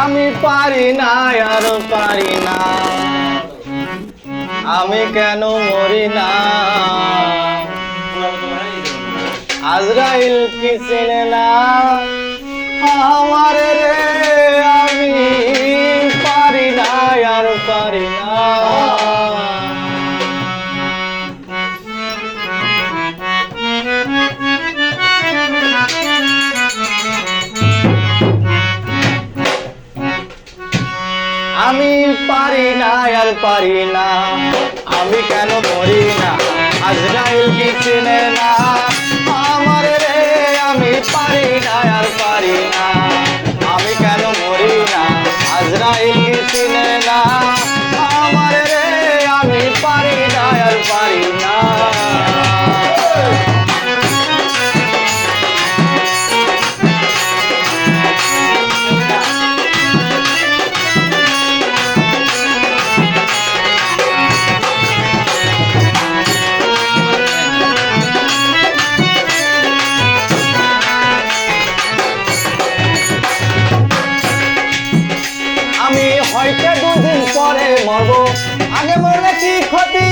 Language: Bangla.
আমি পারি না আর পারি না, আমি কেন মরি না। আজরাইল কি চেনে না আমার রে, আমি পারি না আর পারি না। আমি পারি না আর পারি না, আমি কেন মরি না। আজরাইল কি চেনে না আমার রে, আমি পারি না আর পারি না, আমি কেন মরি না। আজরাইল কি চেনে না আমার রে, আমি পারি না আর পারি না। হয়তো দুদিন পরে মরবো, আগে মরলে কি ক্ষতি।